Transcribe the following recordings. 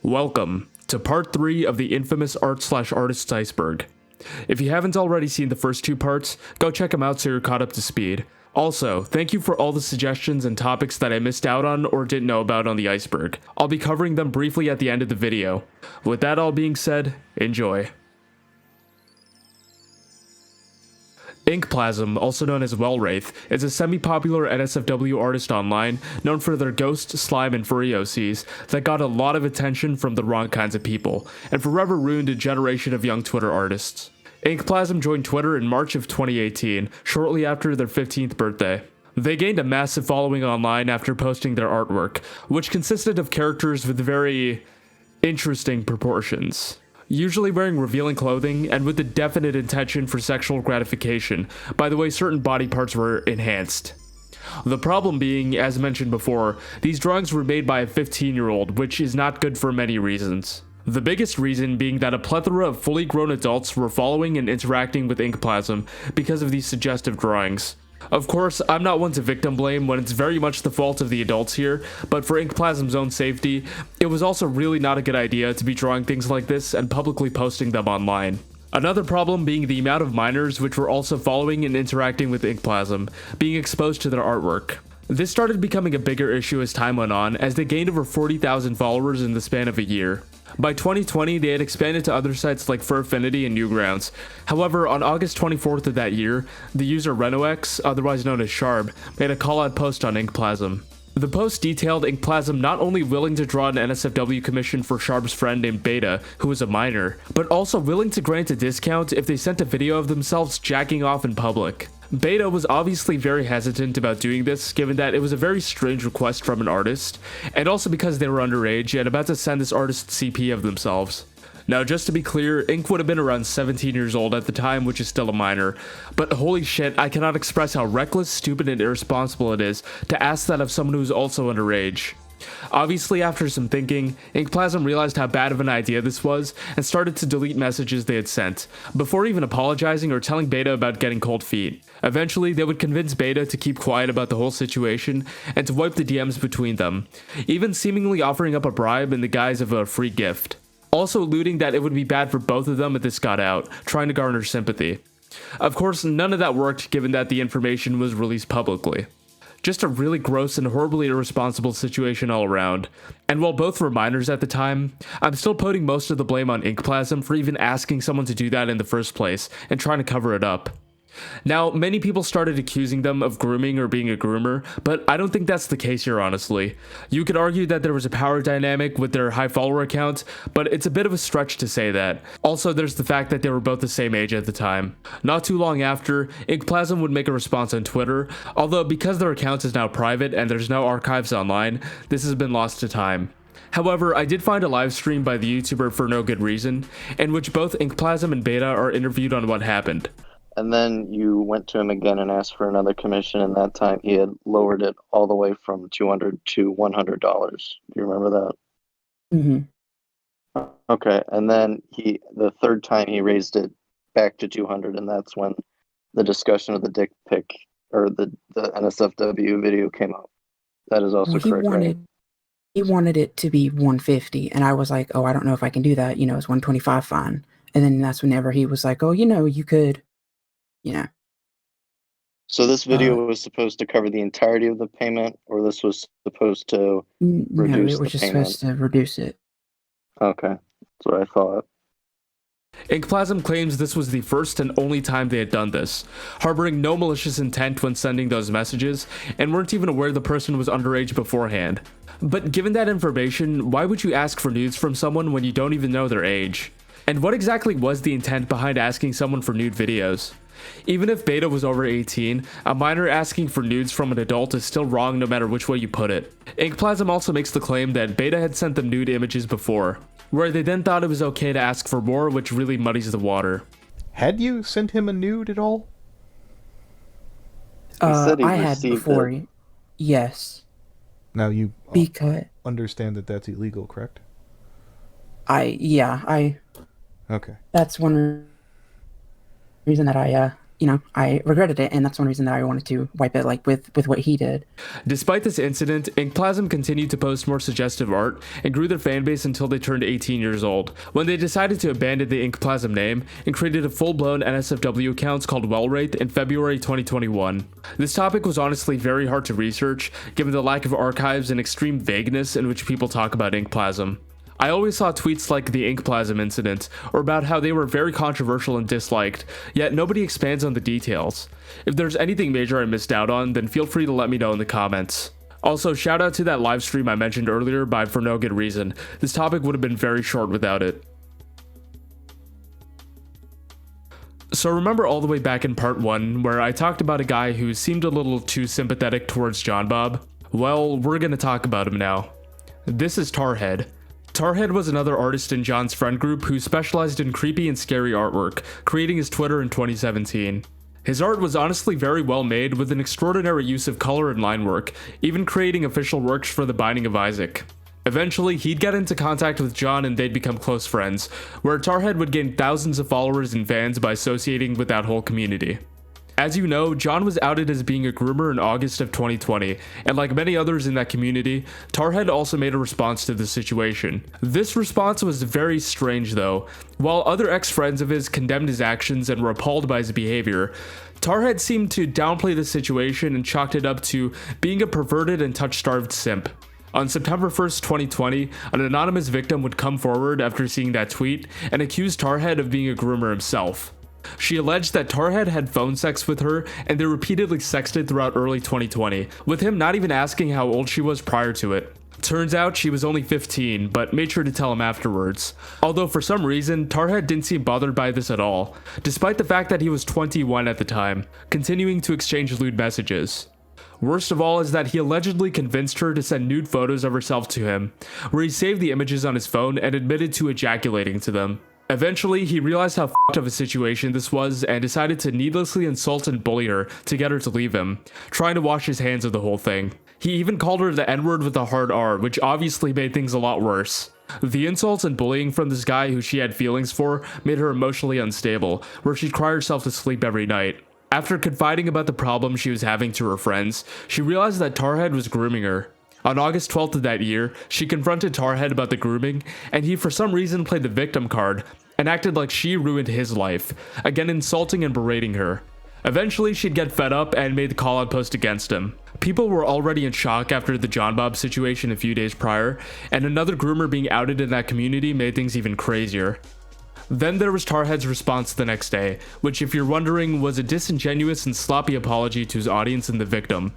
Welcome to part 3 of the infamous art/artist's Iceberg. If you haven't already seen the first 2 parts, go check them out so you're caught up to speed. Also, thank you for all the suggestions and topics that I missed out on or didn't know about on the Iceberg. I'll be covering them briefly at the end of the video. With that all being said, enjoy. Inkplasm, also known as Wellwraith, is a semi-popular NSFW artist online known for their ghost, slime, and furry OCs that got a lot of attention from the wrong kinds of people, and forever ruined a generation of young Twitter artists. Inkplasm joined Twitter in March of 2018, shortly after their 15th birthday. They gained a massive following online after posting their artwork, which consisted of characters with very interesting proportions. Usually wearing revealing clothing, and with the definite intention for sexual gratification, by the way certain body parts were enhanced. The problem being, as mentioned before, these drawings were made by a 15-year-old, which is not good for many reasons. The biggest reason being that a plethora of fully grown adults were following and interacting with Inkplasm because of these suggestive drawings. Of course, I'm not one to victim blame when it's very much the fault of the adults here, but for Inkplasm's own safety, it was also really not a good idea to be drawing things like this and publicly posting them online. Another problem being the amount of minors which were also following and interacting with Inkplasm, being exposed to their artwork. This started becoming a bigger issue as time went on, as they gained over 40,000 followers in the span of a year. By 2020, they had expanded to other sites like Furfinity and Newgrounds. However, on August 24th of that year, the user RenoX, otherwise known as Sharb, made a call-out post on Inkplasm. The post detailed Inkplasm not only willing to draw an NSFW commission for Sharb's friend named Beta, who was a minor, but also willing to grant a discount if they sent a video of themselves jacking off in public. Beta was obviously very hesitant about doing this, given that it was a very strange request from an artist, and also because they were underage and about to send this artist CP of themselves. Now, just to be clear, Ink would have been around 17 years old at the time, which is still a minor, but holy shit, I cannot express how reckless, stupid, and irresponsible it is to ask that of someone who's also underage. Obviously, after some thinking, Inkplasm realized how bad of an idea this was and started to delete messages they had sent, before even apologizing or telling Beta about getting cold feet. Eventually, they would convince Beta to keep quiet about the whole situation and to wipe the DMs between them, even seemingly offering up a bribe in the guise of a free gift. Also alluding that it would be bad for both of them if this got out, trying to garner sympathy. Of course, none of that worked given that the information was released publicly. Just a really gross and horribly irresponsible situation all around. And while both were minors at the time, I'm still putting most of the blame on Inkplasm for even asking someone to do that in the first place and trying to cover it up. Now, many people started accusing them of grooming or being a groomer, but I don't think that's the case here, honestly. You could argue that there was a power dynamic with their high follower count, but it's a bit of a stretch to say that. Also, there's the fact that they were both the same age at the time. Not too long after, Inkplasm would make a response on Twitter, although because their account is now private and there's no archives online, this has been lost to time. However, I did find a live stream by the YouTuber For No Good Reason, in which both Inkplasm and Beta are interviewed on what happened. And then you went to him again and asked for another commission, and that time he had lowered it all the way from $200 to $100. Do you remember that? Mm-hmm. Okay, and then the third time he raised it back to 200, and that's when the discussion of the dick pic or the NSFW video came up. That is also correct, right? He wanted it to be 150, and I was like, oh, I don't know if I can do that. It's 125 fine. And then that's whenever he was like, oh, you could. So this video was supposed to cover the entirety of the payment, or this was supposed to reduce the payment? No, it was just supposed to reduce it. Okay, that's what I thought. Inkplasm claims this was the first and only time they had done this, harboring no malicious intent when sending those messages, and weren't even aware the person was underage beforehand. But given that information, why would you ask for nudes from someone when you don't even know their age? And what exactly was the intent behind asking someone for nude videos? Even if Beta was over 18, a minor asking for nudes from an adult is still wrong no matter which way you put it. Inkplasm also makes the claim that Beta had sent them nude images before, where they then thought it was okay to ask for more, which really muddies the water. Had you sent him a nude at all? I had before. It. Yes. Now you because understand that that's illegal, correct? Okay. That's one reason that I I regretted it, and that's one reason that I wanted to wipe it, like with what he did. Despite this incident, Inkplasm continued to post more suggestive art and grew their fanbase until they turned 18 years old, when they decided to abandon the Inkplasm name and created a full-blown NSFW account called Wellwraith in February 2021. This topic was honestly very hard to research, given the lack of archives and extreme vagueness in which people talk about Inkplasm. I always saw tweets like the Inkplasm incident, or about how they were very controversial and disliked, yet nobody expands on the details. If there's anything major I missed out on, then feel free to let me know in the comments. Also, shout out to that live stream I mentioned earlier by For No Good Reason. This topic would have been very short without it. So remember all the way back in part 1, where I talked about a guy who seemed a little too sympathetic towards John Bob? Well, we're gonna talk about him now. This is Tarhead. Tarhead was another artist in John's friend group who specialized in creepy and scary artwork, creating his Twitter in 2017. His art was honestly very well made, with an extraordinary use of color and line work, even creating official works for the Binding of Isaac. Eventually, he'd get into contact with John and they'd become close friends, where Tarhead would gain thousands of followers and fans by associating with that whole community. As you know, John was outed as being a groomer in August of 2020, and like many others in that community, Tarhead also made a response to the situation. This response was very strange though. While other ex-friends of his condemned his actions and were appalled by his behavior, Tarhead seemed to downplay the situation and chalked it up to being a perverted and touch-starved simp. On September 1st, 2020, an anonymous victim would come forward after seeing that tweet and accuse Tarhead of being a groomer himself. She alleged that Tarhead had phone sex with her and they repeatedly sexted throughout early 2020, with him not even asking how old she was prior to it. Turns out she was only 15, but made sure to tell him afterwards. Although for some reason, Tarhead didn't seem bothered by this at all, despite the fact that he was 21 at the time, continuing to exchange lewd messages. Worst of all is that he allegedly convinced her to send nude photos of herself to him, where he saved the images on his phone and admitted to ejaculating to them. Eventually, he realized how f***ed of a situation this was and decided to needlessly insult and bully her to get her to leave him, trying to wash his hands of the whole thing. He even called her the N-word with a hard R, which obviously made things a lot worse. The insults and bullying from this guy who she had feelings for made her emotionally unstable, where she'd cry herself to sleep every night. After confiding about the problem she was having to her friends, she realized that Tarhead was grooming her. On August 12th of that year, she confronted Tarhead about the grooming, and he for some reason played the victim card and acted like she ruined his life, again insulting and berating her. Eventually, she'd get fed up and made the call-out post against him. People were already in shock after the John Bob situation a few days prior, and another groomer being outed in that community made things even crazier. Then there was Tarhead's response the next day, which, if you're wondering, was a disingenuous and sloppy apology to his audience and the victim,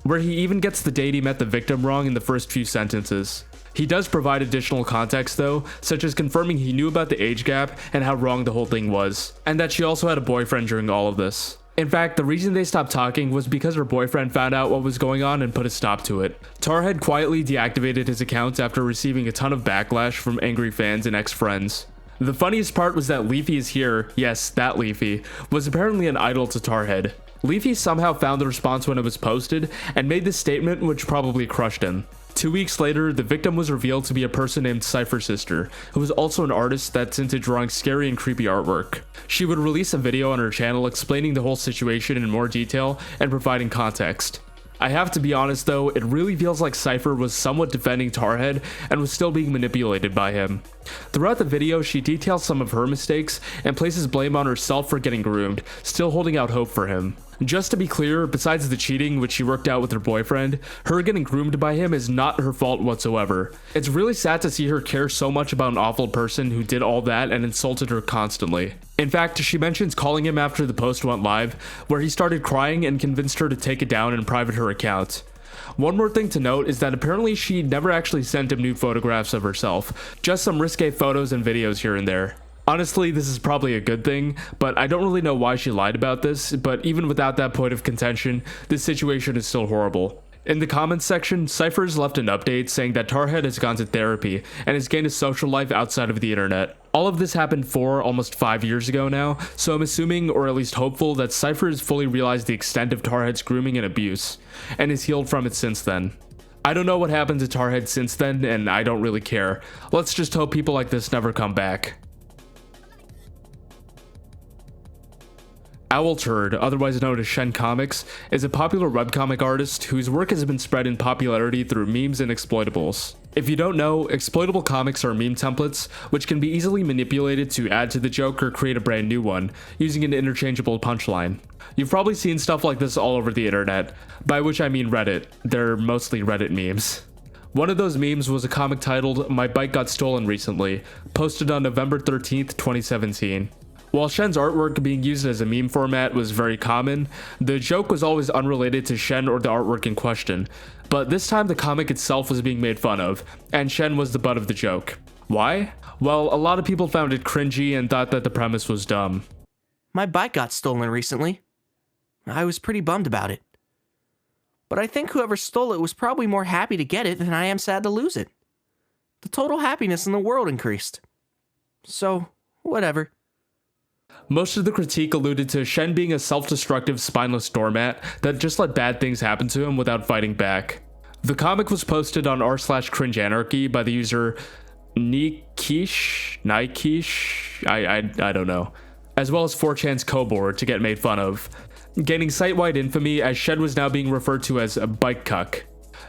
where he even gets the date he met the victim wrong in the first few sentences. He does provide additional context though, such as confirming he knew about the age gap and how wrong the whole thing was, and that she also had a boyfriend during all of this. In fact, the reason they stopped talking was because her boyfriend found out what was going on and put a stop to it. Tarhead quietly deactivated his account after receiving a ton of backlash from angry fans and ex-friends. The funniest part was that Leafy is here, yes, that Leafy, was apparently an idol to Tarhead. Leafy somehow found the response when it was posted and made this statement, which probably crushed him. 2 weeks later, the victim was revealed to be a person named Cypher Sister, who was also an artist that's into drawing scary and creepy artwork. She would release a video on her channel explaining the whole situation in more detail and providing context. I have to be honest though, it really feels like Cypher was somewhat defending Tarhead and was still being manipulated by him. Throughout the video, she details some of her mistakes and places blame on herself for getting groomed, still holding out hope for him. Just to be clear, besides the cheating which she worked out with her boyfriend, her getting groomed by him is not her fault whatsoever. It's really sad to see her care so much about an awful person who did all that and insulted her constantly. In fact, she mentions calling him after the post went live, where he started crying and convinced her to take it down and private her account. One more thing to note is that apparently she never actually sent him nude photographs of herself, just some risque photos and videos here and there. Honestly, this is probably a good thing, but I don't really know why she lied about this, but even without that point of contention, this situation is still horrible. In the comments section, Cypher's left an update saying that Tarhead has gone to therapy and has gained a social life outside of the internet. All of this happened almost 5 years ago now, so I'm assuming, or at least hopeful, that Cypher has fully realized the extent of Tarhead's grooming and abuse, and has healed from it since then. I don't know what happened to Tarhead since then, and I don't really care. Let's just hope people like this never come back. Owlturd, otherwise known as Shen Comics, is a popular webcomic artist whose work has been spread in popularity through memes and exploitables. If you don't know, exploitable comics are meme templates, which can be easily manipulated to add to the joke or create a brand new one, using an interchangeable punchline. You've probably seen stuff like this all over the internet, by which I mean Reddit. They're mostly Reddit memes. One of those memes was a comic titled "My Bike Got Stolen Recently," posted on November 13th, 2017. While Shen's artwork being used as a meme format was very common, the joke was always unrelated to Shen or the artwork in question, but this time the comic itself was being made fun of, and Shen was the butt of the joke. Why? Well, a lot of people found it cringy and thought that the premise was dumb. My bike got stolen recently. I was pretty bummed about it. But I think whoever stole it was probably more happy to get it than I am sad to lose it. The total happiness in the world increased. So, whatever. Most of the critique alluded to Shen being a self-destructive, spineless doormat that just let bad things happen to him without fighting back. The comic was posted on r/cringeanarchy by the user Nikish, I don't know, as well as 4chan's Coboard to get made fun of, gaining site-wide infamy as Shen was now being referred to as a bike cuck.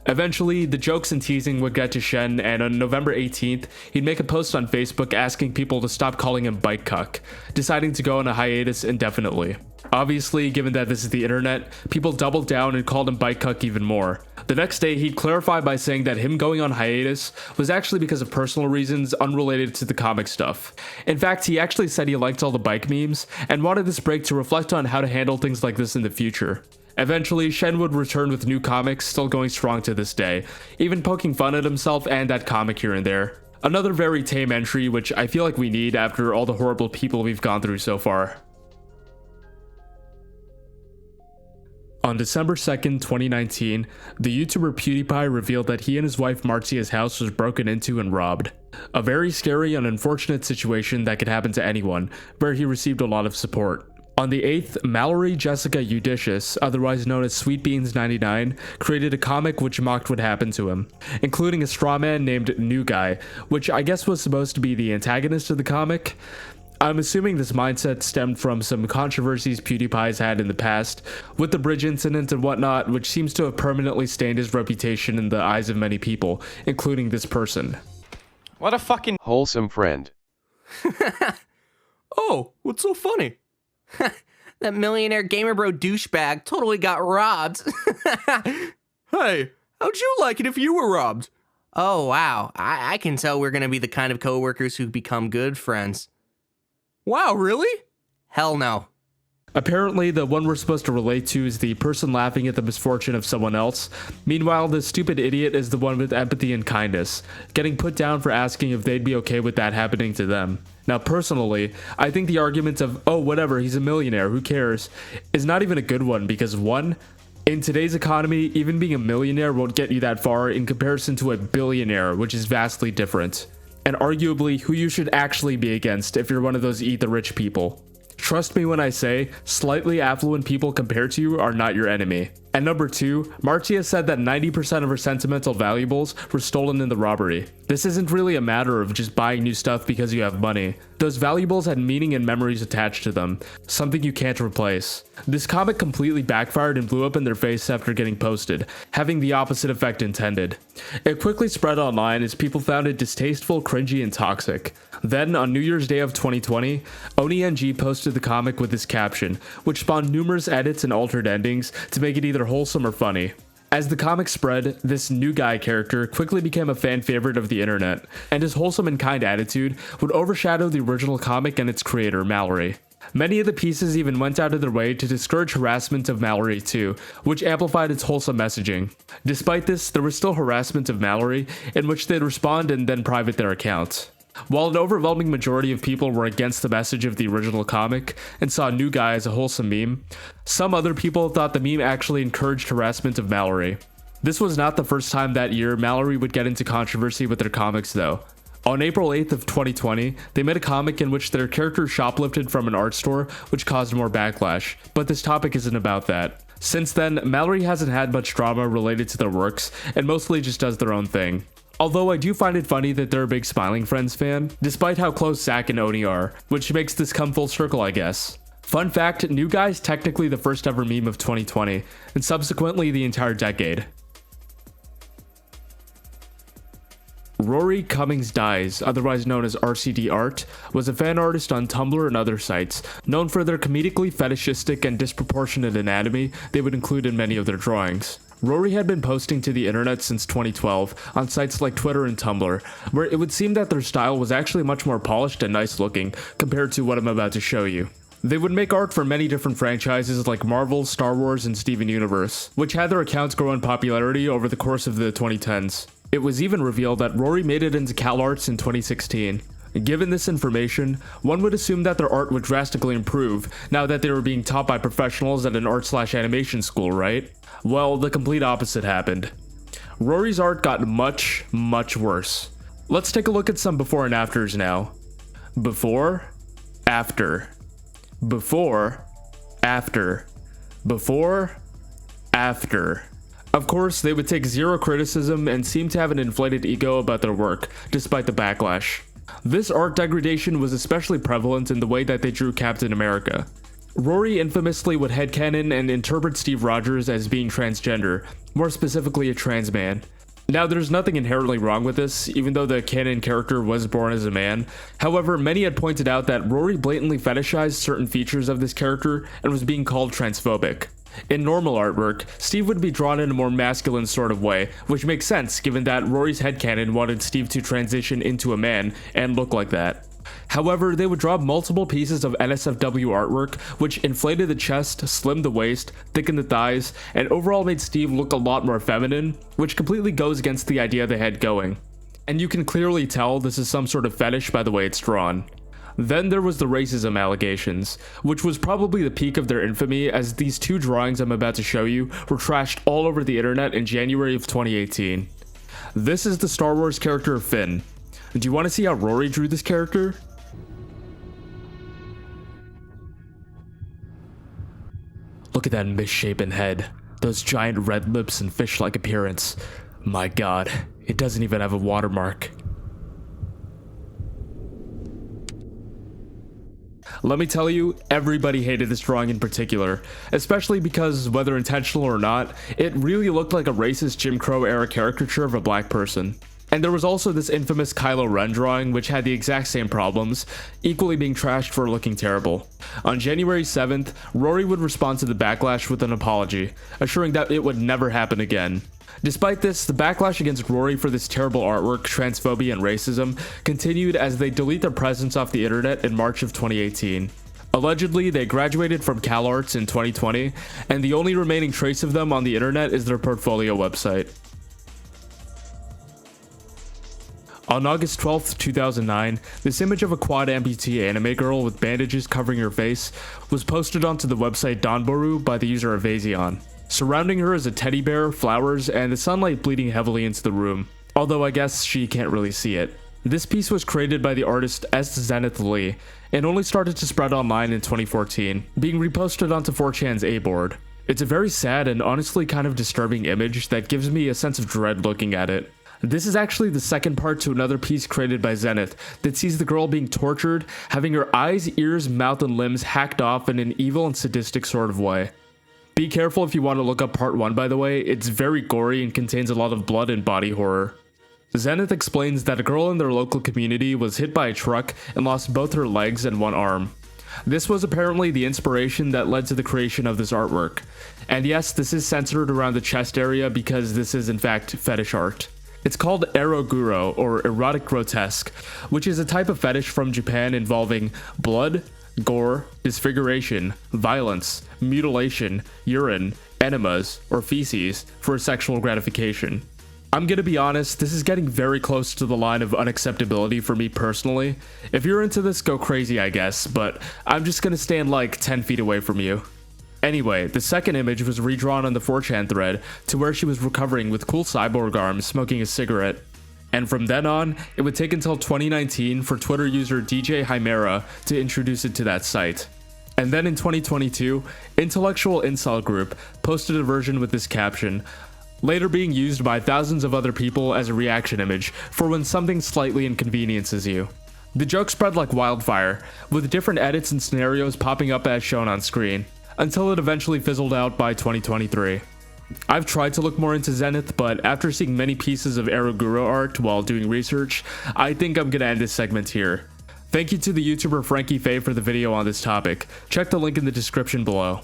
Eventually, the jokes and teasing would get to Shen, and on November 18th, he'd make a post on Facebook asking people to stop calling him bike cuck, deciding to go on a hiatus indefinitely. Obviously, given that this is the internet, people doubled down and called him bike cuck even more. The next day, he'd clarify by saying that him going on hiatus was actually because of personal reasons unrelated to the comic stuff. In fact, he actually said he liked all the bike memes, and wanted this break to reflect on how to handle things like this in the future. Eventually, Shen would return with new comics, still going strong to this day, even poking fun at himself and that comic here and there. Another very tame entry, which I feel like we need after all the horrible people we've gone through so far. On December 2nd, 2019, the YouTuber PewDiePie revealed that he and his wife Marzia's house was broken into and robbed. A very scary and unfortunate situation that could happen to anyone, where he received a lot of support. On the 8th, Mallory Jessica Eudicious, otherwise known as SweetBeans99, created a comic which mocked what happened to him, including a straw man named New Guy, which I guess was supposed to be the antagonist of the comic. I'm assuming this mindset stemmed from some controversies PewDiePie's had in the past, with the bridge incident and whatnot, which seems to have permanently stained his reputation in the eyes of many people, including this person. What a fucking wholesome friend. Oh, what's so funny? That millionaire gamer bro douchebag totally got robbed. Hey, how'd you like it if you were robbed? Oh, wow. I can tell we're gonna be the kind of coworkers who become good friends. Wow, really? Hell no. Apparently, the one we're supposed to relate to is the person laughing at the misfortune of someone else. Meanwhile, the stupid idiot is the one with empathy and kindness, getting put down for asking if they'd be okay with that happening to them. Now, personally, I think the argument of, oh, whatever, he's a millionaire, who cares, is not even a good one because, one, in today's economy, even being a millionaire won't get you that far in comparison to a billionaire, which is vastly different, and arguably who you should actually be against if you're one of those eat the rich people. Trust me when I say, slightly affluent people compared to you are not your enemy. And number 2, Marzia said that 90% of her sentimental valuables were stolen in the robbery. This isn't really a matter of just buying new stuff because you have money. Those valuables had meaning and memories attached to them, something you can't replace. This comic completely backfired and blew up in their face after getting posted, having the opposite effect intended. It quickly spread online as people found it distasteful, cringy, and toxic. Then, on New Year's Day of 2020, GraysonNG posted the comic with this caption, which spawned numerous edits and altered endings to make it either wholesome or funny. As the comic spread, this New Guy character quickly became a fan favorite of the internet, and his wholesome and kind attitude would overshadow the original comic and its creator, Mallory. Many of the pieces even went out of their way to discourage harassment of Mallory too, which amplified its wholesome messaging. Despite this, there was still harassment of Mallory, in which they'd respond and then private their account. While an overwhelming majority of people were against the message of the original comic and saw New Guy as a wholesome meme, some other people thought the meme actually encouraged harassment of Mallory. This was not the first time that year Mallory would get into controversy with their comics though. On April 8th of 2020, they made a comic in which their character shoplifted from an art store, which caused more backlash, but this topic isn't about that. Since then, Mallory hasn't had much drama related to their works, and mostly just does their own thing. Although I do find it funny that they're a big Smiling Friends fan, despite how close Zack and Oni are, which makes this come full circle I guess. Fun fact, New Guy is technically the first ever meme of 2020, and subsequently the entire decade. Rory Cummings Dies, otherwise known as RCDART, was a fan artist on Tumblr and other sites, known for their comedically fetishistic and disproportionate anatomy they would include in many of their drawings. Rory had been posting to the internet since 2012 on sites like Twitter and Tumblr, where it would seem that their style was actually much more polished and nice looking compared to what I'm about to show you. They would make art for many different franchises like Marvel, Star Wars, and Steven Universe, which had their accounts grow in popularity over the course of the 2010s. It was even revealed that Rory made it into CalArts in 2016. Given this information, one would assume that their art would drastically improve now that they were being taught by professionals at an art/animation school, right? Well, the complete opposite happened. Rory's art got much, much worse. Let's take a look at some before and afters now. Before, after. Before, after. Before, after. Of course, they would take zero criticism and seem to have an inflated ego about their work, despite the backlash. This art degradation was especially prevalent in the way that they drew Captain America. Rory infamously would headcanon and interpret Steve Rogers as being transgender, more specifically a trans man. Now, there's nothing inherently wrong with this, even though the canon character was born as a man. However, many had pointed out that Rory blatantly fetishized certain features of this character and was being called transphobic. In normal artwork, Steve would be drawn in a more masculine sort of way, which makes sense given that Rory's headcanon wanted Steve to transition into a man and look like that. However, they would draw multiple pieces of NSFW artwork, which inflated the chest, slimmed the waist, thickened the thighs, and overall made Steve look a lot more feminine, which completely goes against the idea they had going. And you can clearly tell this is some sort of fetish by the way it's drawn. Then there was the racism allegations, which was probably the peak of their infamy, as these two drawings I'm about to show you were trashed all over the internet in January of 2018. This is the Star Wars character Finn. Do you want to see how Rory drew this character? Look at that misshapen head, those giant red lips and fish-like appearance. My god, it doesn't even have a watermark. Let me tell you, everybody hated this drawing in particular, especially because, whether intentional or not, it really looked like a racist Jim Crow era caricature of a black person. And there was also this infamous Kylo Ren drawing, which had the exact same problems, equally being trashed for looking terrible. On January 7th, Rory would respond to the backlash with an apology, assuring that it would never happen again. Despite this, the backlash against Rory for this terrible artwork, transphobia, and racism continued as they delete their presence off the internet in March of 2018. Allegedly, they graduated from CalArts in 2020, and the only remaining trace of them on the internet is their portfolio website. On August 12th, 2009, this image of a quad amputee anime girl with bandages covering her face was posted onto the website Donboru by the user Evasion. Surrounding her is a teddy bear, flowers, and the sunlight bleeding heavily into the room, although I guess she can't really see it. This piece was created by the artist S. Zenith Lee, and only started to spread online in 2014, being reposted onto 4chan's A-board. It's a very sad and honestly kind of disturbing image that gives me a sense of dread looking at it. This is actually the second part to another piece created by Zenith that sees the girl being tortured, having her eyes, ears, mouth, and limbs hacked off in an evil and sadistic sort of way. Be careful if you want to look up part 1, by the way. It's very gory and contains a lot of blood and body horror. Zenith explains that a girl in their local community was hit by a truck and lost both her legs and one arm. This was apparently the inspiration that led to the creation of this artwork. And yes, this is centered around the chest area because this is in fact fetish art. It's called eroguro, or erotic grotesque, which is a type of fetish from Japan involving blood, gore, disfiguration, violence, mutilation, urine, enemas, or feces for sexual gratification. I'm gonna be honest, this is getting very close to the line of unacceptability for me personally. If you're into this, go crazy I guess, but I'm just gonna stand like 10 feet away from you. Anyway, the second image was redrawn on the 4chan thread to where she was recovering with cool cyborg arms smoking a cigarette. And from then on, it would take until 2019 for Twitter user DJ Chimera to introduce it to that site. And then in 2022, Intellectual Incel Group posted a version with this caption, later being used by thousands of other people as a reaction image for when something slightly inconveniences you. The joke spread like wildfire, with different edits and scenarios popping up as shown on screen, until it eventually fizzled out by 2023. I've tried to look more into Zenith, but after seeing many pieces of Eroguro art while doing research, I think I'm gonna end this segment here. Thank you to the YouTuber Frankie Faye for the video on this topic. Check the link in the description below.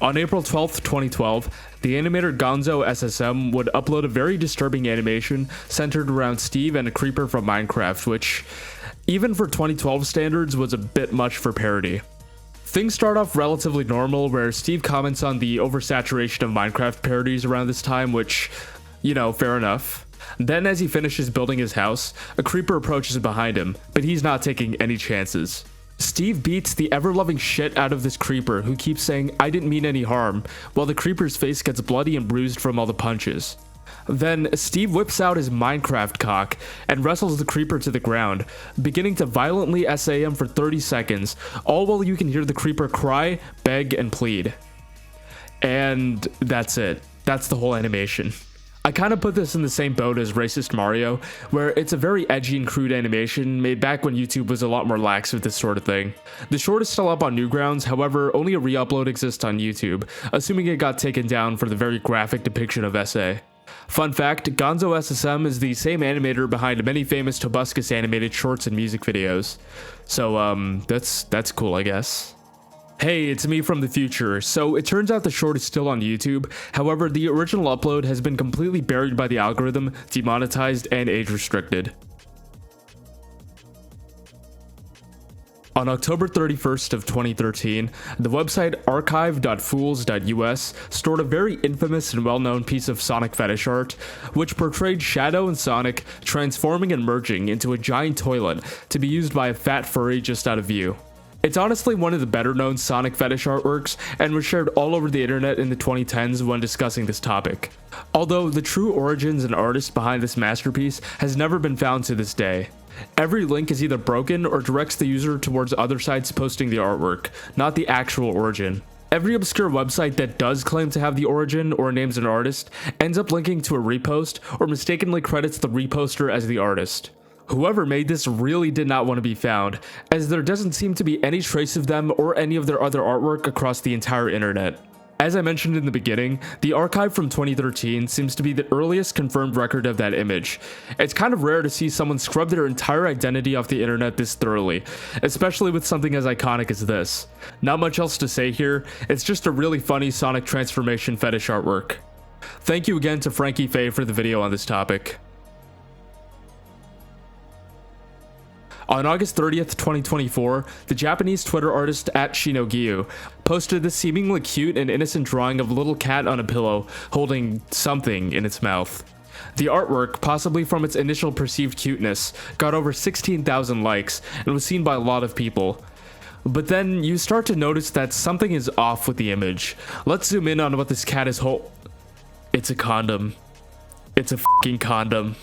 On April 12th, 2012, the animator Gonzo SSM would upload a very disturbing animation centered around Steve and a creeper from Minecraft, which, even for 2012 standards, was a bit much for parody. Things start off relatively normal, where Steve comments on the oversaturation of Minecraft parodies around this time, which, you know, fair enough. Then as he finishes building his house, a creeper approaches behind him, but he's not taking any chances. Steve beats the ever-loving shit out of this creeper, who keeps saying, "I didn't mean any harm," while the creeper's face gets bloody and bruised from all the punches. Then Steve whips out his Minecraft cock and wrestles the creeper to the ground, beginning to violently SA him for 30 seconds, all while you can hear the creeper cry, beg, and plead. And that's it. That's the whole animation. I kind of put this in the same boat as Racist Mario, where it's a very edgy and crude animation made back when YouTube was a lot more lax with this sort of thing. The short is still up on Newgrounds, however, only a re-upload exists on YouTube, assuming it got taken down for the very graphic depiction of SA. Fun fact, Gonzo SSM is the same animator behind many famous Tobuscus animated shorts and music videos. So, that's cool, I guess. Hey, it's me from the future. So it turns out the short is still on YouTube. However, the original upload has been completely buried by the algorithm, demonetized, and age restricted. On October 31st of 2013, the website archive.fools.us stored a very infamous and well-known piece of Sonic fetish art, which portrayed Shadow and Sonic transforming and merging into a giant toilet to be used by a fat furry just out of view. It's honestly one of the better known Sonic fetish artworks and was shared all over the internet in the 2010s when discussing this topic. Although the true origins and artist behind this masterpiece has never been found to this day. Every link is either broken or directs the user towards other sites posting the artwork, not the actual origin. Every obscure website that does claim to have the origin or names an artist ends up linking to a repost or mistakenly credits the reposter as the artist. Whoever made this really did not want to be found, as there doesn't seem to be any trace of them or any of their other artwork across the entire internet. As I mentioned in the beginning, the archive from 2013 seems to be the earliest confirmed record of that image. It's kind of rare to see someone scrub their entire identity off the internet this thoroughly, especially with something as iconic as this. Not much else to say here, it's just a really funny Sonic transformation fetish artwork. Thank you again to Frankie Faye for the video on this topic. On August 30th, 2024, the Japanese Twitter artist @Shinogiyu posted this seemingly cute and innocent drawing of a little cat on a pillow holding something in its mouth. The artwork, possibly from its initial perceived cuteness, got over 16,000 likes and was seen by a lot of people. But then you start to notice that something is off with the image. Let's zoom in on what this cat is It's a condom. It's a fucking condom.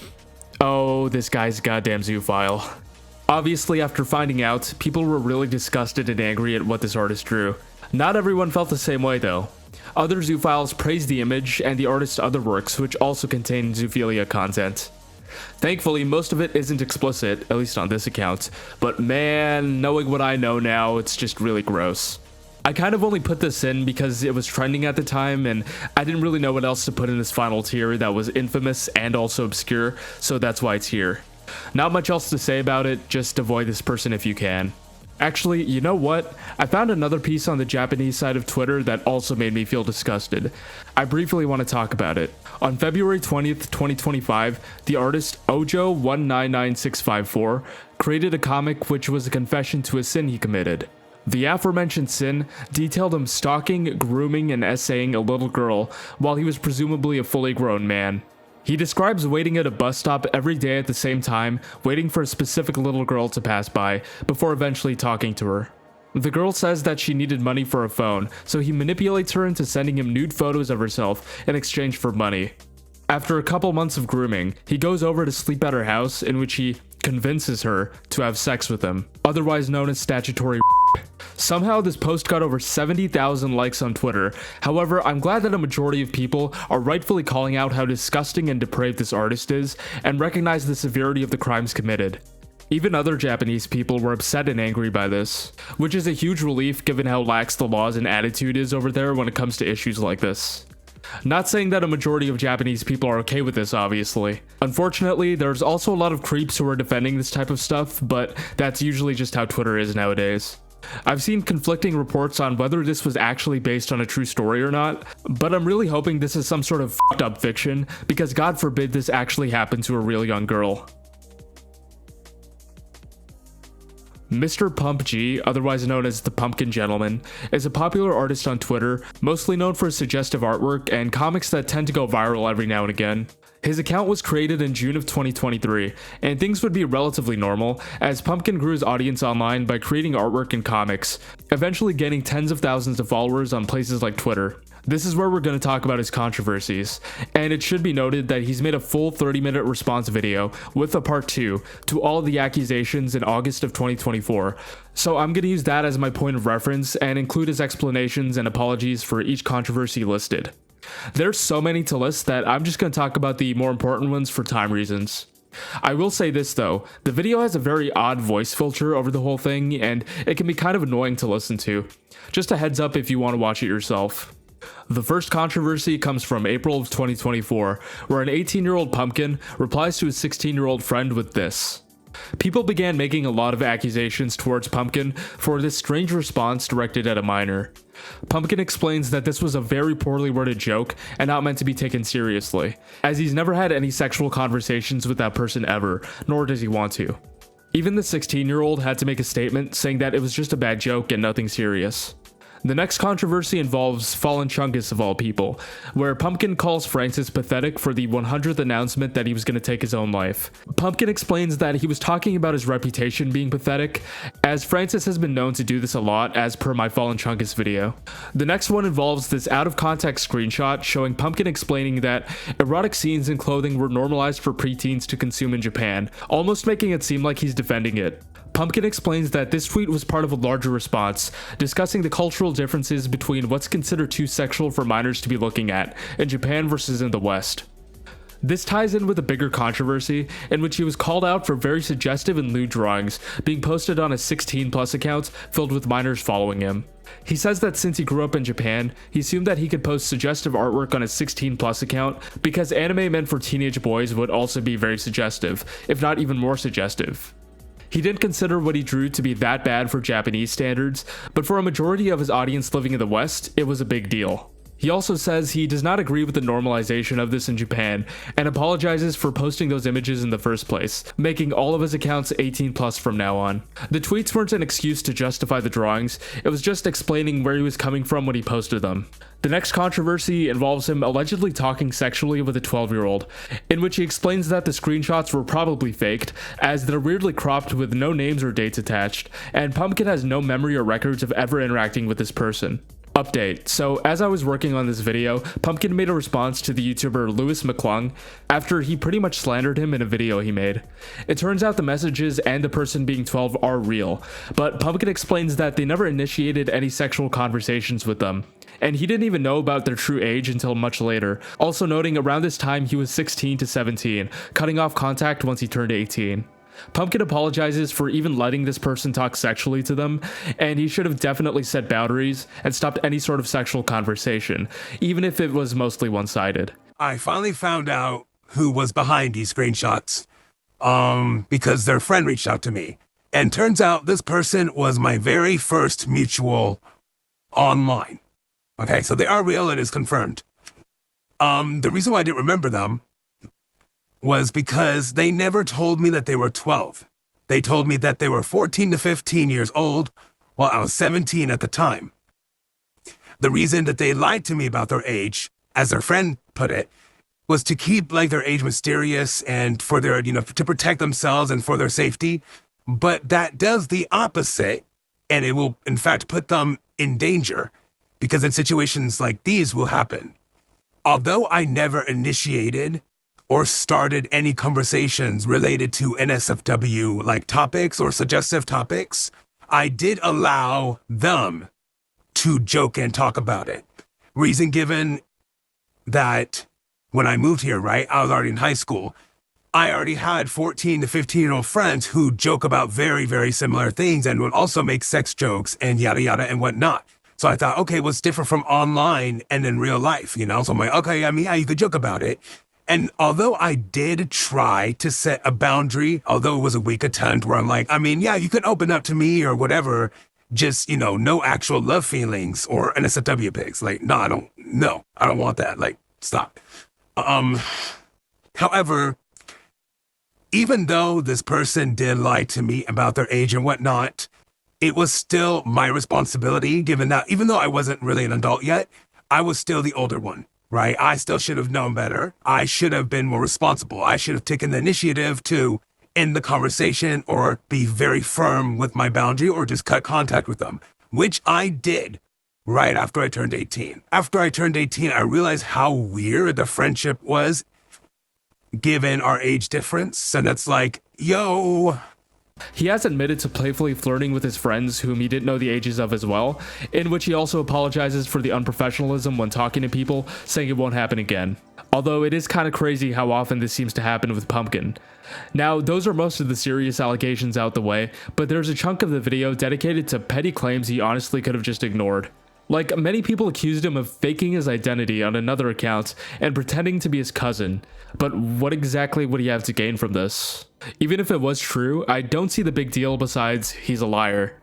Oh, this guy's a goddamn zoophile. Obviously, after finding out, people were really disgusted and angry at what this artist drew. Not everyone felt the same way though. Other zoophiles praised the image and the artist's other works, which also contain zoophilia content. Thankfully, most of it isn't explicit, at least on this account, but man, knowing what I know now, it's just really gross. I kind of only put this in because it was trending at the time, and I didn't really know what else to put in this final tier that was infamous and also obscure, so that's why it's here. Not much else to say about it, just avoid this person if you can. Actually, you know what? I found another piece on the Japanese side of Twitter that also made me feel disgusted. I briefly want to talk about it. On February 20th, 2025, the artist Ojo199654 created a comic which was a confession to a sin he committed. The aforementioned sin detailed him stalking, grooming, and essaying a little girl while he was presumably a fully grown man. He describes waiting at a bus stop every day at the same time, waiting for a specific little girl to pass by, before eventually talking to her. The girl says that she needed money for a phone, so he manipulates her into sending him nude photos of herself in exchange for money. After a couple months of grooming, he goes over to sleep at her house, in which he convinces her to have sex with him, otherwise known as statutory. Somehow this post got over 70,000 likes on Twitter. However, I'm glad that a majority of people are rightfully calling out how disgusting and depraved this artist is and recognize the severity of the crimes committed. Even other Japanese people were upset and angry by this, which is a huge relief given how lax the laws and attitude is over there when it comes to issues like this. Not saying that a majority of Japanese people are okay with this, obviously. Unfortunately, there's also a lot of creeps who are defending this type of stuff, but that's usually just how Twitter is nowadays. I've seen conflicting reports on whether this was actually based on a true story or not, but I'm really hoping this is some sort of fucked up fiction, because God forbid this actually happened to a real young girl. Mr. Pump G, otherwise known as the Pumpkin Gentleman, is a popular artist on Twitter, mostly known for his suggestive artwork and comics that tend to go viral every now and again. His account was created in June of 2023, and things would be relatively normal, as Pumpkin grew his audience online by creating artwork and comics, eventually gaining tens of thousands of followers on places like Twitter. This is where we're going to talk about his controversies, and it should be noted that he's made a full 30-minute response video with a part 2 to all of the accusations in August of 2024, so I'm going to use that as my point of reference and include his explanations and apologies for each controversy listed. There's so many to list that I'm just going to talk about the more important ones for time reasons. I will say this though, the video has a very odd voice filter over the whole thing, and it can be kind of annoying to listen to. Just a heads up if you want to watch it yourself. The first controversy comes from April of 2024, where an 18-year-old Pumpkin replies to his 16-year-old friend with this. People began making a lot of accusations towards Pumpkin for this strange response directed at a minor. Pumpkin explains that this was a very poorly worded joke and not meant to be taken seriously, as he's never had any sexual conversations with that person ever, nor does he want to. Even the 16-year-old had to make a statement saying that it was just a bad joke and nothing serious. The next controversy involves Fallen Chungus of all people, where Pumpkin calls Francis pathetic for the 100th announcement that he was going to take his own life. Pumpkin explains that he was talking about his reputation being pathetic, as Francis has been known to do this a lot as per my Fallen Chungus video. The next one involves this out of context screenshot showing Pumpkin explaining that erotic scenes and clothing were normalized for preteens to consume in Japan, almost making it seem like he's defending it. Pumpkin explains that this tweet was part of a larger response, discussing the cultural differences between what's considered too sexual for minors to be looking at in Japan versus in the West. This ties in with a bigger controversy in which he was called out for very suggestive and lewd drawings being posted on a 16+ account filled with minors following him. He says that since he grew up in Japan, he assumed that he could post suggestive artwork on his 16+ account because anime meant for teenage boys would also be very suggestive, if not even more suggestive. He didn't consider what he drew to be that bad for Japanese standards, but for a majority of his audience living in the West, it was a big deal. He also says he does not agree with the normalization of this in Japan, and apologizes for posting those images in the first place, making all of his accounts 18+ from now on. The tweets weren't an excuse to justify the drawings, it was just explaining where he was coming from when he posted them. The next controversy involves him allegedly talking sexually with a 12-year-old, in which he explains that the screenshots were probably faked, as they're weirdly cropped with no names or dates attached, and Pumpkin has no memory or records of ever interacting with this person. Update. So as I was working on this video, Pumpkin made a response to the YouTuber Louis McClung after he pretty much slandered him in a video he made. It turns out the messages and the person being 12 are real, but Pumpkin explains that they never initiated any sexual conversations with them, and he didn't even know about their true age until much later, also noting around this time he was 16 to 17, cutting off contact once he turned 18. Pumpkin apologizes for even letting this person talk sexually to them, and he should have definitely set boundaries and stopped any sort of sexual conversation, even if it was mostly one-sided. I finally found out who was behind these screenshots, because their friend reached out to me. And turns out this person was my very first mutual online. Okay, so they are real, it is confirmed. The reason why I didn't remember them was because they never told me that they were 12. They told me that they were 14 to 15 years old, while I was 17 at the time. The reason that they lied to me about their age, as their friend put it, was to keep like their age mysterious and for their, to protect themselves and for their safety. But that does the opposite, and it will in fact put them in danger, because in situations like these will happen. Although I never initiated or started any conversations related to NSFW like topics or suggestive topics, I did allow them to joke and talk about it. Reason given that when I moved here, right, I was already in high school. I already had 14 to 15-year-old friends who joke about very, very similar things and would also make sex jokes and yada, yada, and whatnot. So I thought, okay, what's different from online and in real life, you know? So I'm like, okay, I mean, yeah, you could joke about it. And although I did try to set a boundary, although it was a weak attempt where I'm like, I mean, yeah, you can open up to me or whatever, just, you know, no actual love feelings or NSFW pics. Like, no, I don't want that. Like, stop. However, even though this person did lie to me about their age and whatnot, it was still my responsibility, given that even though I wasn't really an adult yet, I was still the older one, right? I still should have known better. I should have been more responsible. I should have taken the initiative to end the conversation or be very firm with my boundary or just cut contact with them, which I did right after I turned 18. After I turned 18, I realized how weird the friendship was given our age difference. And it's like, yo. He has admitted to playfully flirting with his friends whom he didn't know the ages of as well, in which he also apologizes for the unprofessionalism when talking to people, saying it won't happen again. Although it is kind of crazy how often this seems to happen with Pumpkin. Now, those are most of the serious allegations out the way, but there's a chunk of the video dedicated to petty claims he honestly could have just ignored. Like, many people accused him of faking his identity on another account and pretending to be his cousin, but what exactly would he have to gain from this? Even if it was true, I don't see the big deal besides he's a liar.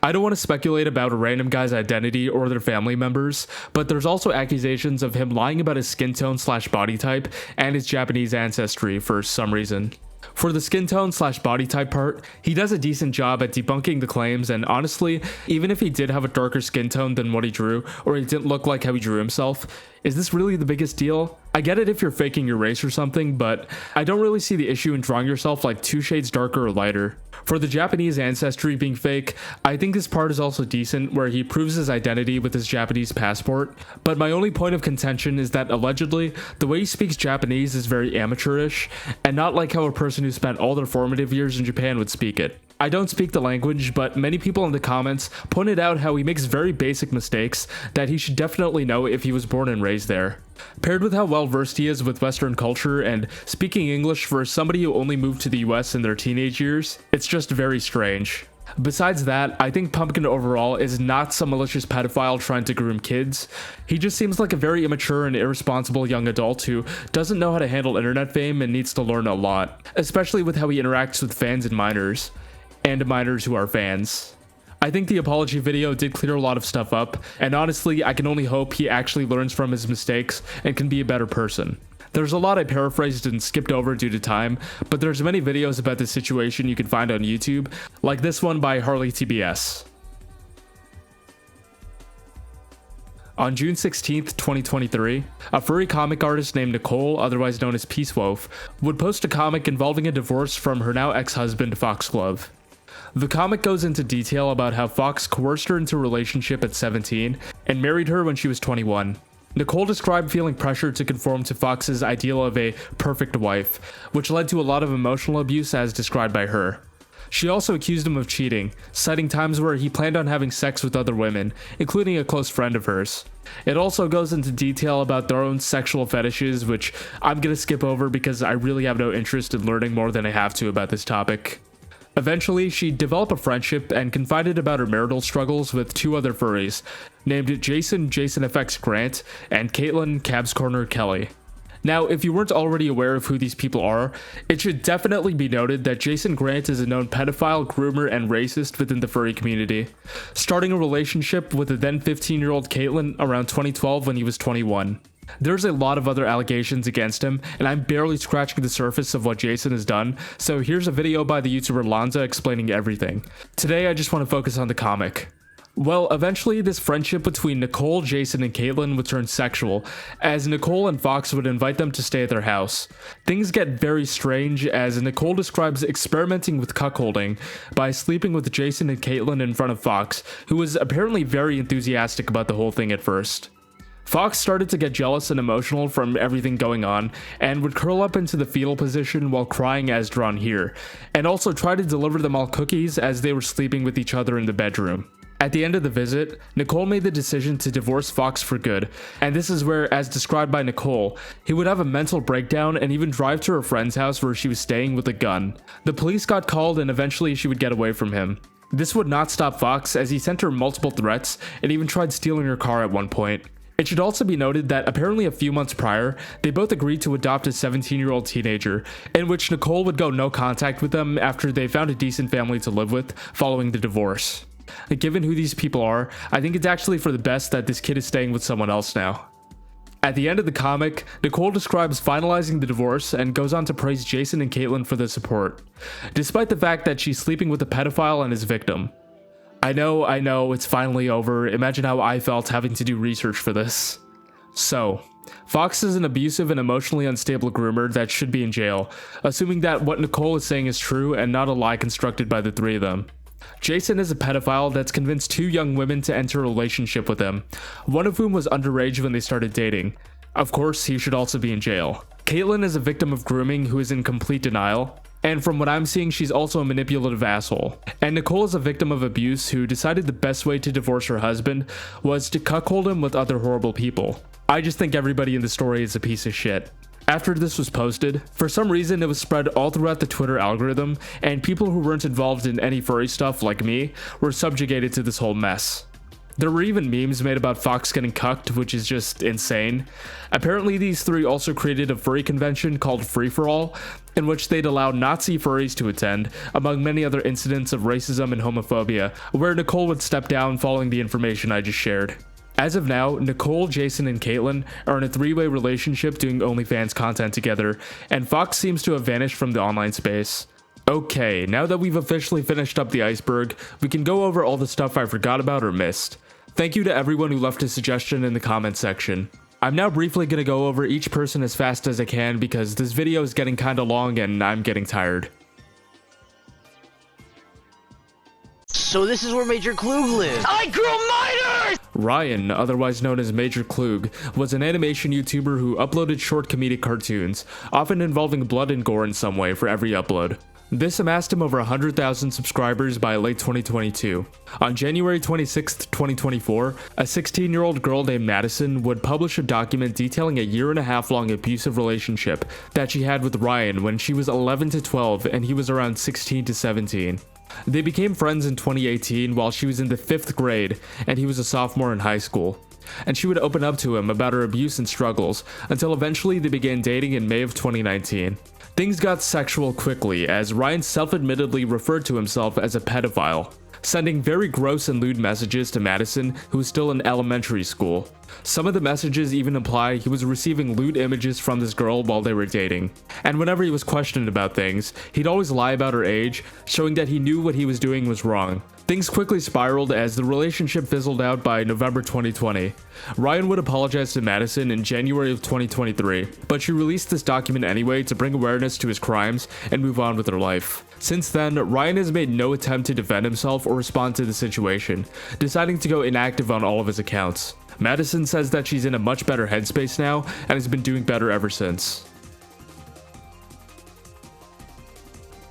I don't want to speculate about a random guy's identity or their family members, but there's also accusations of him lying about his skin tone / body type and his Japanese ancestry for some reason. For the skin tone / body type part, he does a decent job at debunking the claims, and honestly, even if he did have a darker skin tone than what he drew, or he didn't look like how he drew himself, is this really the biggest deal? I get it if you're faking your race or something, but I don't really see the issue in drawing yourself like 2 shades darker or lighter. For the Japanese ancestry being fake, I think this part is also decent where he proves his identity with his Japanese passport, but my only point of contention is that allegedly, the way he speaks Japanese is very amateurish, and not like how a person who spent all their formative years in Japan would speak it. I don't speak the language, but many people in the comments pointed out how he makes very basic mistakes that he should definitely know if he was born and raised there. Paired with how well versed he is with Western culture and speaking English for somebody who only moved to the US in their teenage years, it's just very strange. Besides that, I think Pumpkin overall is not some malicious pedophile trying to groom kids. He just seems like a very immature and irresponsible young adult who doesn't know how to handle internet fame and needs to learn a lot, especially with how he interacts with fans and minors who are fans. I think the apology video did clear a lot of stuff up, and honestly, I can only hope he actually learns from his mistakes and can be a better person. There's a lot I paraphrased and skipped over due to time, but there's many videos about this situation you can find on YouTube, like this one by Harley TBS. On June 16th, 2023, a furry comic artist named Nicole, otherwise known as Peace Wolf, would post a comic involving a divorce from her now ex-husband Foxglove. The comic goes into detail about how Fox coerced her into a relationship at 17 and married her when she was 21. Nicole described feeling pressure to conform to Fox's ideal of a perfect wife, which led to a lot of emotional abuse as described by her. She also accused him of cheating, citing times where he planned on having sex with other women, including a close friend of hers. It also goes into detail about their own sexual fetishes, which I'm gonna skip over because I really have no interest in learning more than I have to about this topic. Eventually, she developed a friendship and confided about her marital struggles with 2 other furries, named Jason FX Grant, and Caitlin Cabs Corner Kelly. Now, if you weren't already aware of who these people are, it should definitely be noted that Jason Grant is a known pedophile, groomer, and racist within the furry community, starting a relationship with the then 15-year-old Caitlin around 2012 when he was 21. There's a lot of other allegations against him, and I'm barely scratching the surface of what Jason has done, so here's a video by the YouTuber Lanza explaining everything. Today I just want to focus on the comic. Well, eventually this friendship between Nicole, Jason, and Caitlin would turn sexual, as Nicole and Fox would invite them to stay at their house. Things get very strange, as Nicole describes experimenting with cuckolding by sleeping with Jason and Caitlin in front of Fox, who was apparently very enthusiastic about the whole thing at first. Fox started to get jealous and emotional from everything going on, and would curl up into the fetal position while crying as drawn here, and also try to deliver them all cookies as they were sleeping with each other in the bedroom. At the end of the visit, Nicole made the decision to divorce Fox for good, and this is where, as described by Nicole, he would have a mental breakdown and even drive to her friend's house where she was staying with a gun. The police got called and eventually she would get away from him. This would not stop Fox, as he sent her multiple threats and even tried stealing her car at one point. It should also be noted that apparently a few months prior, they both agreed to adopt a 17-year-old teenager, in which Nicole would go no contact with them after they found a decent family to live with following the divorce. Given who these people are, I think it's actually for the best that this kid is staying with someone else now. At the end of the comic, Nicole describes finalizing the divorce and goes on to praise Jason and Caitlin for the support, despite the fact that she's sleeping with a pedophile and his victim. I know, it's finally over. Imagine how I felt having to do research for this. So, Fox is an abusive and emotionally unstable groomer that should be in jail, assuming that what Nicole is saying is true and not a lie constructed by the three of them. Jason is a pedophile that's convinced two young women to enter a relationship with him, one of whom was underage when they started dating. Of course, he should also be in jail. Caitlin is a victim of grooming who is in complete denial, and from what I'm seeing, she's also a manipulative asshole. And Nicole is a victim of abuse who decided the best way to divorce her husband was to cuckold him with other horrible people. I just think everybody in the story is a piece of shit. After this was posted, for some reason it was spread all throughout the Twitter algorithm, and people who weren't involved in any furry stuff like me were subjugated to this whole mess. There were even memes made about Fox getting cucked, which is just insane. Apparently these three also created a furry convention called Free For All, in which they'd allow Nazi furries to attend, among many other incidents of racism and homophobia, where Nicole would step down following the information I just shared. As of now, Nicole, Jason, and Caitlin are in a three-way relationship doing OnlyFans content together, and Fox seems to have vanished from the online space. Okay, now that we've officially finished up the iceberg, we can go over all the stuff I forgot about or missed. Thank you to everyone who left a suggestion in the comment section. I'm now briefly going to go over each person as fast as I can because this video is getting kinda long and I'm getting tired. So this is where Major Cloog lives. I grew minors! Ryan, otherwise known as Major Cloog, was an animation YouTuber who uploaded short comedic cartoons, often involving blood and gore in some way for every upload. This amassed him over 100,000 subscribers by late 2022. On January 26, 2024, a 16-year-old girl named Madison would publish a document detailing a year-and-a-half-long abusive relationship that she had with Ryan when she was 11 to 12 and he was around 16 to 17. They became friends in 2018 while she was in the 5th grade and he was a sophomore in high school. And she would open up to him about her abuse and struggles until eventually they began dating in May of 2019. Things got sexual quickly as Ryan self-admittedly referred to himself as a pedophile, sending very gross and lewd messages to Madison, who was still in elementary school. Some of the messages even imply he was receiving lewd images from this girl while they were dating. And whenever he was questioned about things, he'd always lie about her age, showing that he knew what he was doing was wrong. Things quickly spiraled as the relationship fizzled out by November 2020. Ryan would apologize to Madison in January of 2023, but she released this document anyway to bring awareness to his crimes and move on with her life. Since then, Ryan has made no attempt to defend himself or respond to the situation, deciding to go inactive on all of his accounts. Madison says that she's in a much better headspace now and has been doing better ever since.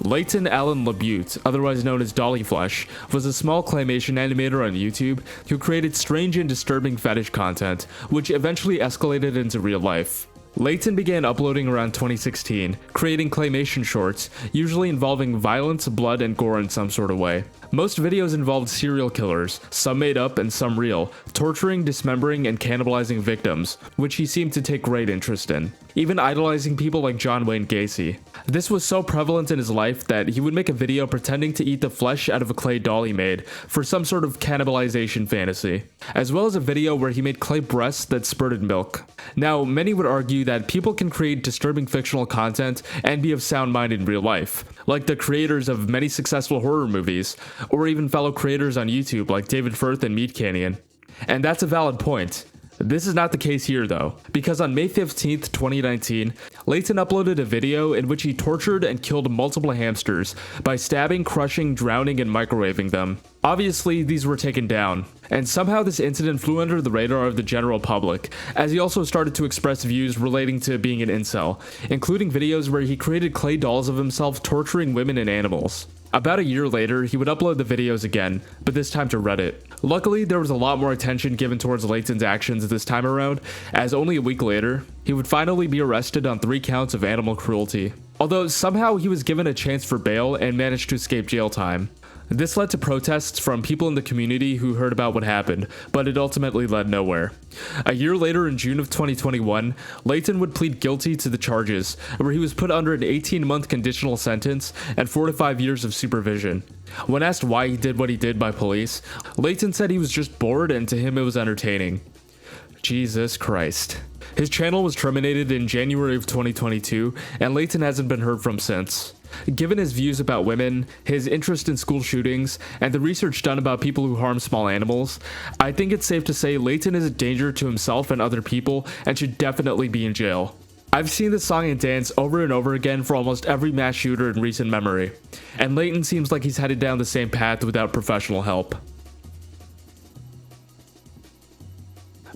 Leighton Allen LaBute, otherwise known as Dollyflesh, was a small claymation animator on YouTube who created strange and disturbing fetish content, which eventually escalated into real life. Leighton began uploading around 2016, creating claymation shorts, usually involving violence, blood, and gore in some sort of way. Most videos involved serial killers, some made up and some real, torturing, dismembering, and cannibalizing victims, which he seemed to take great interest in, even idolizing people like John Wayne Gacy. This was so prevalent in his life that he would make a video pretending to eat the flesh out of a clay doll he made for some sort of cannibalization fantasy, as well as a video where he made clay breasts that spurted milk. Now, many would argue that people can create disturbing fictional content and be of sound mind in real life, like the creators of many successful horror movies, or even fellow creators on YouTube like David Firth and Meat Canyon. And that's a valid point. This is not the case here though, because on May 15th, 2019, Layton uploaded a video in which he tortured and killed multiple hamsters by stabbing, crushing, drowning, and microwaving them. Obviously, these were taken down, and somehow this incident flew under the radar of the general public, as he also started to express views relating to being an incel, including videos where he created clay dolls of himself torturing women and animals. About a year later, he would upload the videos again, but this time to Reddit. Luckily, there was a lot more attention given towards Layton's actions this time around, as only a week later, he would finally be arrested on 3 counts of animal cruelty. Although somehow he was given a chance for bail and managed to escape jail time. This led to protests from people in the community who heard about what happened, but it ultimately led nowhere. A year later, in June of 2021, Layton would plead guilty to the charges, where he was put under an 18-month conditional sentence and 4 to 5 years of supervision. When asked why he did what he did by police, Layton said he was just bored and to him it was entertaining. Jesus Christ. His channel was terminated in January of 2022, and Layton hasn't been heard from since. Given his views about women, his interest in school shootings, and the research done about people who harm small animals, I think it's safe to say Layton is a danger to himself and other people and should definitely be in jail. I've seen this song and dance over and over again for almost every mass shooter in recent memory, and Layton seems like he's headed down the same path without professional help.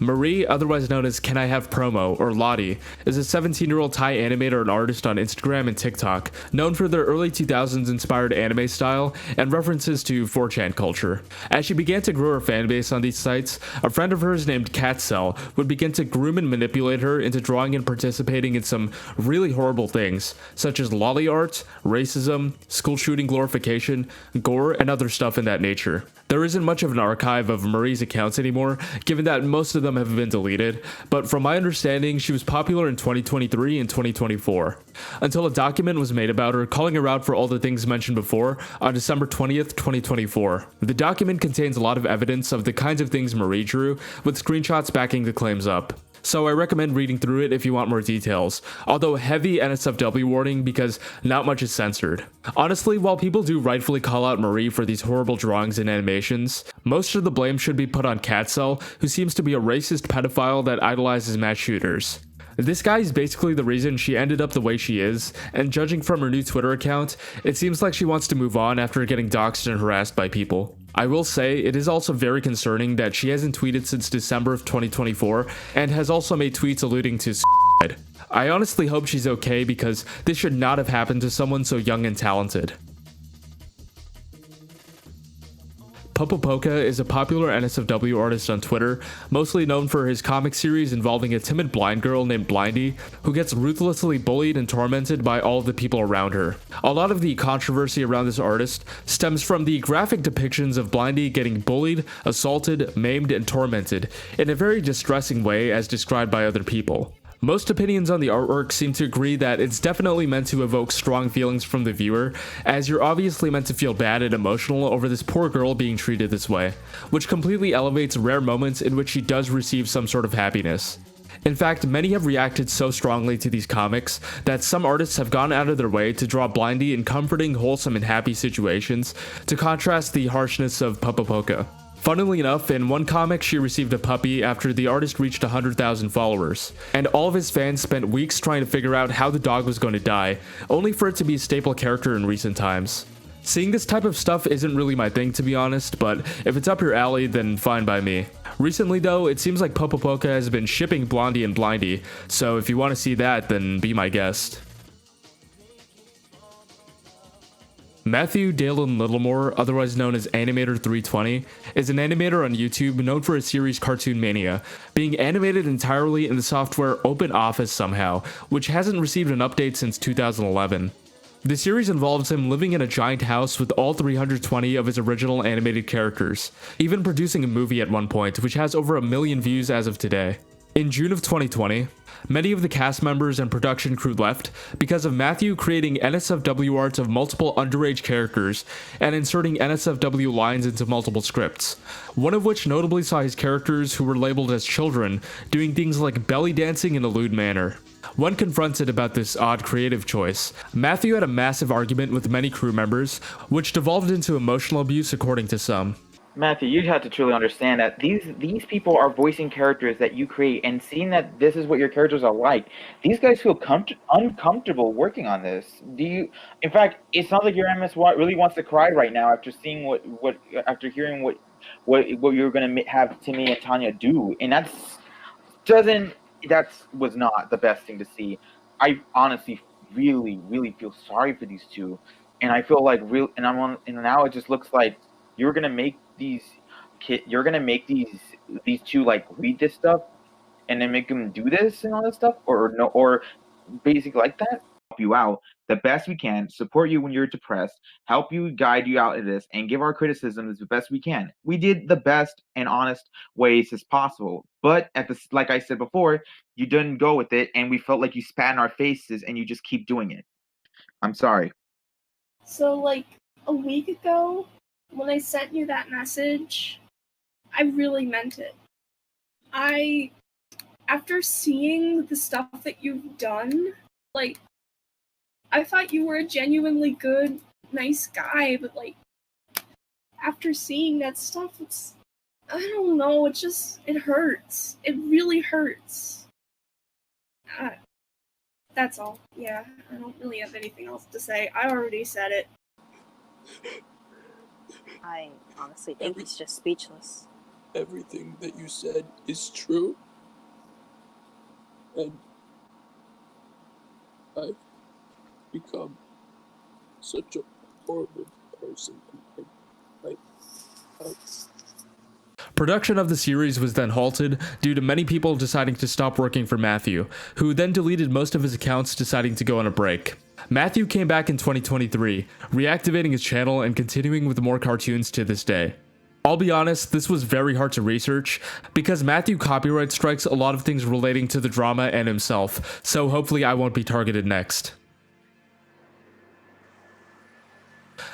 Marie, otherwise known as canihavepromo, or Lottie, is a 17-year-old Thai animator and artist on Instagram and TikTok, known for their early 2000s inspired anime style and references to 4chan culture. As she began to grow her fanbase on these sites, a friend of hers named Catcell would begin to groom and manipulate her into drawing and participating in some really horrible things, such as lolly art, racism, school shooting glorification, gore, and other stuff in that nature. There isn't much of an archive of Marie's accounts anymore, given that most of them have been deleted, but from my understanding, she was popular in 2023 and 2024, until a document was made about her calling her out for all the things mentioned before on December 20th, 2024. The document contains a lot of evidence of the kinds of things Marie drew, with screenshots backing the claims up. So I recommend reading through it if you want more details, although heavy NSFW warning because not much is censored. Honestly, while people do rightfully call out Marie for these horrible drawings and animations, most of the blame should be put on Catcell, who seems to be a racist pedophile that idolizes mass shooters. This guy is basically the reason she ended up the way she is, and judging from her new Twitter account, it seems like she wants to move on after getting doxxed and harassed by people. I will say, it is also very concerning that she hasn't tweeted since December of 2024, and has also made tweets alluding to suicide. I honestly hope she's okay because this should not have happened to someone so young and talented. Popopoka is a popular NSFW artist on Twitter, mostly known for his comic series involving a timid blind girl named Blindy, who gets ruthlessly bullied and tormented by all of the people around her. A lot of the controversy around this artist stems from the graphic depictions of Blindy getting bullied, assaulted, maimed, and tormented in a very distressing way as described by other people. Most opinions on the artwork seem to agree that it's definitely meant to evoke strong feelings from the viewer, as you're obviously meant to feel bad and emotional over this poor girl being treated this way, which completely elevates rare moments in which she does receive some sort of happiness. In fact, many have reacted so strongly to these comics that some artists have gone out of their way to draw Blindy in comforting, wholesome, and happy situations to contrast the harshness of Popopoka. Funnily enough, in one comic she received a puppy after the artist reached 100,000 followers, and all of his fans spent weeks trying to figure out how the dog was going to die, only for it to be a staple character in recent times. Seeing this type of stuff isn't really my thing, to be honest, but if it's up your alley, then fine by me. Recently though, it seems like Popopoka has been shipping Blondie and Blindy, so if you want to see that, then be my guest. Matthew Dalen Littlemore, otherwise known as Animator320, is an animator on YouTube known for his series Cartoon Mania, being animated entirely in the software OpenOffice somehow, which hasn't received an update since 2011. The series involves him living in a giant house with all 320 of his original animated characters, even producing a movie at one point, which has over 1 million views as of today. In June of 2020, many of the cast members and production crew left because of Matthew creating NSFW art of multiple underage characters and inserting NSFW lines into multiple scripts, one of which notably saw his characters who were labeled as children doing things like belly dancing in a lewd manner. When confronted about this odd creative choice, Matthew had a massive argument with many crew members, which devolved into emotional abuse according to some. Matthew, you have to truly understand that these people are voicing characters that you create, and seeing that this is what your characters are like. These guys feel uncomfortable working on this. Do you? In fact, it's not like your MS really wants to cry right now after seeing after hearing what you're gonna have Timmy and Tanya do, and that was not the best thing to see. I honestly really feel sorry for these two, and I feel like and now it just looks like you're gonna make these two like read this stuff and then make them do this and all this stuff, or no, or basically like that. Help you out the best we can, support you when you're depressed, help you guide you out of this, and give our criticisms the best we can. We did the best and honest ways as possible, but like I said before, you didn't go with it, and we felt like you spat in our faces, and you just keep doing it. I'm sorry. So like a week ago, when I sent you that message, I really meant it. After seeing the stuff that you've done, like, I thought you were a genuinely good, nice guy, but like, after seeing that stuff, I don't know, it hurts. It really hurts. That's all. Yeah, I don't really have anything else to say. I already said it. I honestly think he's just speechless. Everything that you said is true. And I've become such a horrible person. Production of the series was then halted due to many people deciding to stop working for Matthew, who then deleted most of his accounts, deciding to go on a break. Matthew came back in 2023, reactivating his channel and continuing with more cartoons to this day. I'll be honest, this was very hard to research, because Matthew copyright strikes a lot of things relating to the drama and himself, so hopefully I won't be targeted next.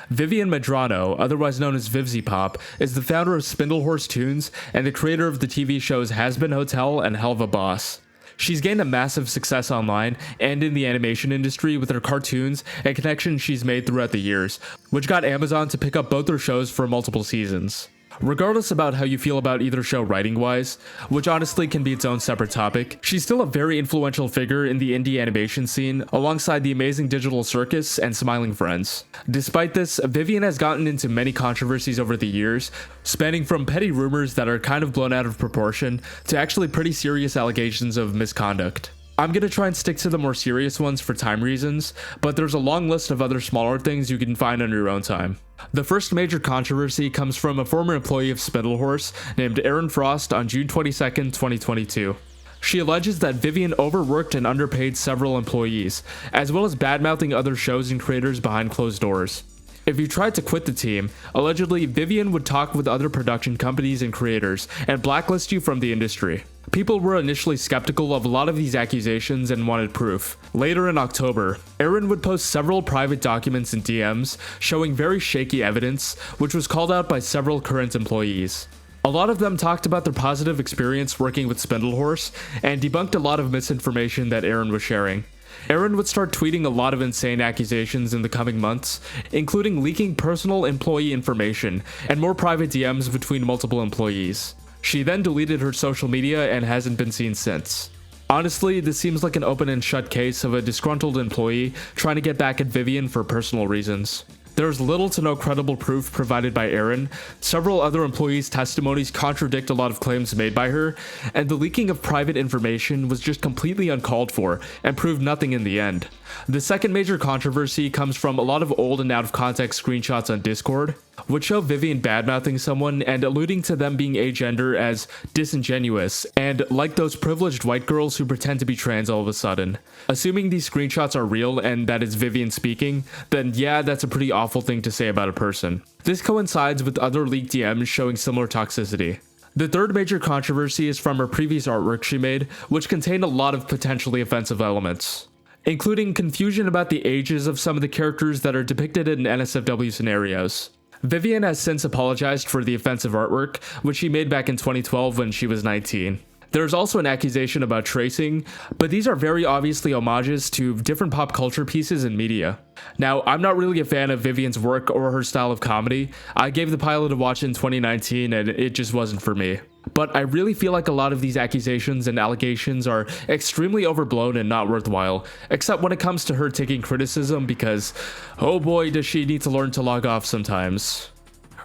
Vivian Medrano, otherwise known as Vivziepop, is the founder of Spindlehorse Tunes and the creator of the TV shows Has-Been Hotel and Hell of a Boss. She's gained a massive success online and in the animation industry with her cartoons and connections she's made throughout the years, which got Amazon to pick up both her shows for multiple seasons. Regardless about how you feel about either show writing-wise, which honestly can be its own separate topic, she's still a very influential figure in the indie animation scene, alongside the amazing Digital Circus and Smiling Friends. Despite this, Vivian has gotten into many controversies over the years, spanning from petty rumors that are kind of blown out of proportion to actually pretty serious allegations of misconduct. I'm gonna try and stick to the more serious ones for time reasons, but there's a long list of other smaller things you can find on your own time. The first major controversy comes from a former employee of Spindlehorse named Erin Frost on June 22nd, 2022. She alleges that Vivian overworked and underpaid several employees, as well as badmouthing other shows and creators behind closed doors. If you tried to quit the team, allegedly Vivian would talk with other production companies and creators and blacklist you from the industry. People were initially skeptical of a lot of these accusations and wanted proof. Later in October, Erin would post several private documents and DMs showing very shaky evidence, which was called out by several current employees. A lot of them talked about their positive experience working with Spindlehorse and debunked a lot of misinformation that Erin was sharing. Erin would start tweeting a lot of insane accusations in the coming months, including leaking personal employee information and more private DMs between multiple employees. She then deleted her social media and hasn't been seen since. Honestly, this seems like an open and shut case of a disgruntled employee trying to get back at Vivian for personal reasons. There's little to no credible proof provided by Erin, several other employees' testimonies contradict a lot of claims made by her, and the leaking of private information was just completely uncalled for and proved nothing in the end. The second major controversy comes from a lot of old and out of context screenshots on Discord, which show Vivian badmouthing someone and alluding to them being agender as disingenuous and like those privileged white girls who pretend to be trans all of a sudden. Assuming these screenshots are real and that is Vivian speaking, then yeah, that's a pretty awful thing to say about a person. This coincides with other leaked DMs showing similar toxicity. The third major controversy is from her previous artwork she made, which contained a lot of potentially offensive elements, including confusion about the ages of some of the characters that are depicted in NSFW scenarios. Vivian has since apologized for the offensive artwork, which she made back in 2012 when she was 19. There's also an accusation about tracing, but these are very obviously homages to different pop culture pieces and media. Now, I'm not really a fan of Vivian's work or her style of comedy. I gave the pilot a watch in 2019 and it just wasn't for me. But I really feel like a lot of these accusations and allegations are extremely overblown and not worthwhile, except when it comes to her taking criticism because, oh boy, does she need to learn to log off sometimes.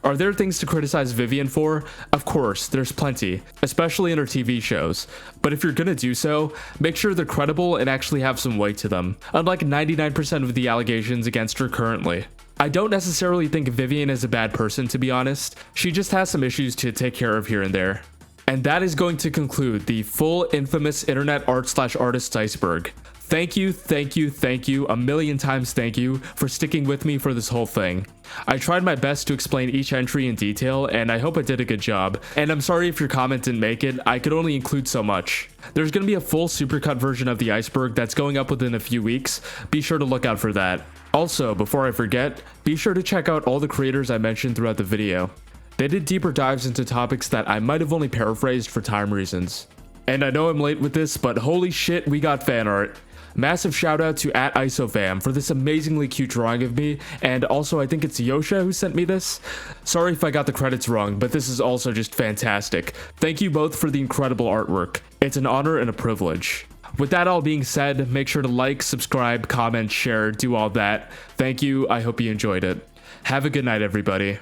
Are there things to criticize Vivian for? Of course, there's plenty, especially in her TV shows. But if you're gonna do so, make sure they're credible and actually have some weight to them, unlike 99% of the allegations against her currently. I don't necessarily think Vivian is a bad person, to be honest. She just has some issues to take care of here and there. And that is going to conclude the full infamous internet art/artist Iceberg. Thank you, a million times thank you for sticking with me for this whole thing. I tried my best to explain each entry in detail, and I hope I did a good job. And I'm sorry if your comment didn't make it, I could only include so much. There's gonna be a full supercut version of the Iceberg that's going up within a few weeks. Be sure to look out for that. Also, before I forget, be sure to check out all the creators I mentioned throughout the video. They did deeper dives into topics that I might have only paraphrased for time reasons. And I know I'm late with this, but holy shit, we got fan art. Massive shout out to @isofam for this amazingly cute drawing of me, and also I think it's Yosha who sent me this. Sorry if I got the credits wrong, but this is also just fantastic. Thank you both for the incredible artwork. It's an honor and a privilege. With that all being said, make sure to like, subscribe, comment, share, do all that. Thank you, I hope you enjoyed it. Have a good night, everybody.